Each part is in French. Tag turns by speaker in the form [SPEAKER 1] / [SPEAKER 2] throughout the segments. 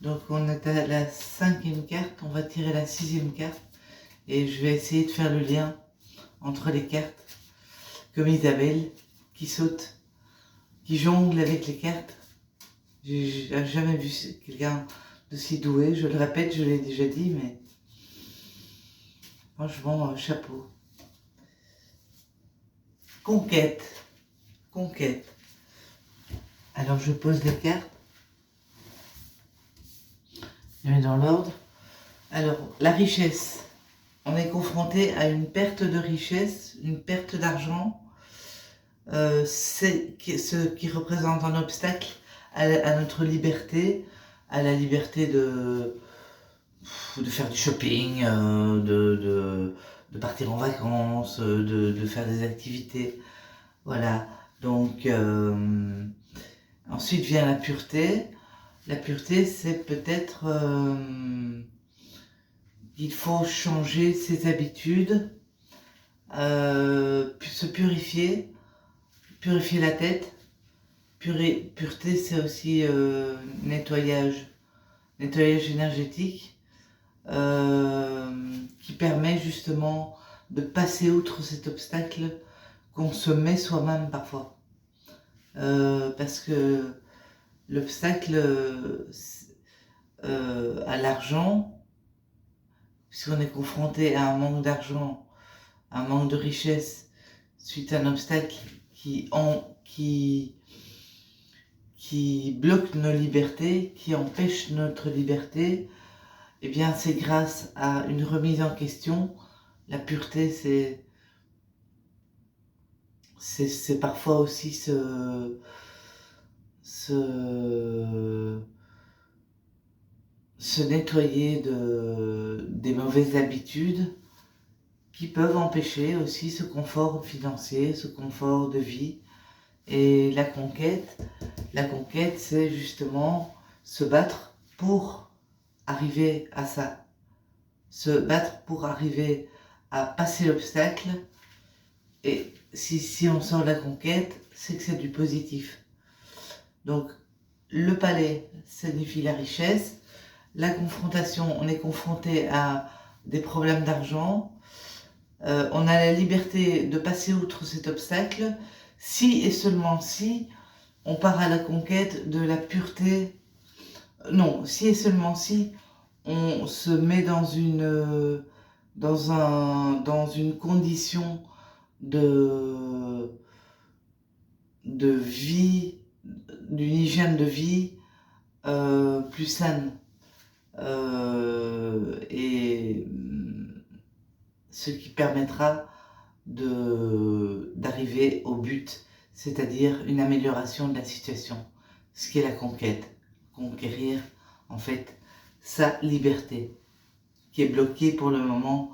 [SPEAKER 1] Donc on est à la 5e carte, on va tirer la 6e carte et je vais essayer de faire le lien entre les cartes, comme Isabelle qui saute, qui jongle avec les cartes. J'ai jamais vu quelqu'un de si doué, je le répète, je l'ai déjà dit, mais franchement, chapeau. Conquête. Conquête. Alors je pose les cartes. Je les mets dans l'ordre. Alors, la richesse. On est confronté à une perte de richesse, une perte d'argent. C'est ce qui représente un obstacle à notre liberté, à la liberté de faire du shopping, de partir en vacances, de faire des activités. Voilà. Donc, ensuite vient la pureté. La pureté, c'est peut-être qu'il faut changer ses habitudes, se purifier, purifier la tête. Pureté, c'est aussi nettoyage énergétique qui permet justement de passer outre cet obstacle qu'on se met soi-même parfois. Parce que l'obstacle à l'argent, puisqu'on est confronté à un manque d'argent, un manque de richesse, suite à un obstacle qui bloque nos libertés, qui empêche notre liberté, eh bien c'est grâce à une remise en question. La pureté, c'est parfois aussi se nettoyer des mauvaises habitudes qui peuvent empêcher aussi ce confort financier, ce confort de vie. Et la conquête, c'est justement se battre pour arriver à ça. Se battre pour arriver à passer l'obstacle. Et si on sort de la conquête, c'est que c'est du positif. Donc, le palais signifie la richesse. La confrontation, on est confronté à des problèmes d'argent. On a la liberté de passer outre cet obstacle si et seulement si on part à la conquête de la pureté. Non, si et seulement si on se met dans une condition de vie, d'une hygiène de vie plus saine. Et ce qui permettra d'arriver au but, c'est-à-dire une amélioration de la situation, ce qui est la conquête. Conquérir, en fait, sa liberté, qui est bloquée pour le moment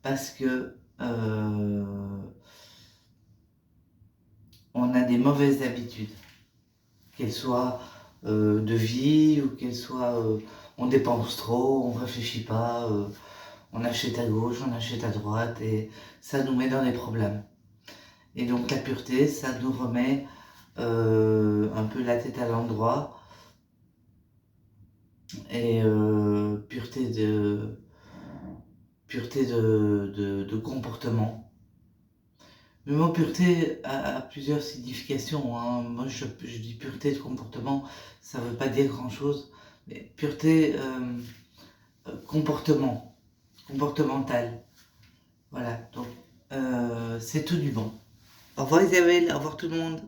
[SPEAKER 1] parce que on a des mauvaises habitudes, qu'elles soient de vie ou qu'elles soient on dépense trop, on réfléchit pas, on achète à gauche, on achète à droite et ça nous met dans des problèmes. Et donc la pureté, ça nous remet un peu la tête à l'endroit et pureté de comportement. Le mot pureté a plusieurs significations, hein. Moi je dis pureté de comportement, ça ne veut pas dire grand chose, mais pureté comportementale. Voilà, donc c'est tout du bon. Au revoir Isabelle, au revoir tout le monde.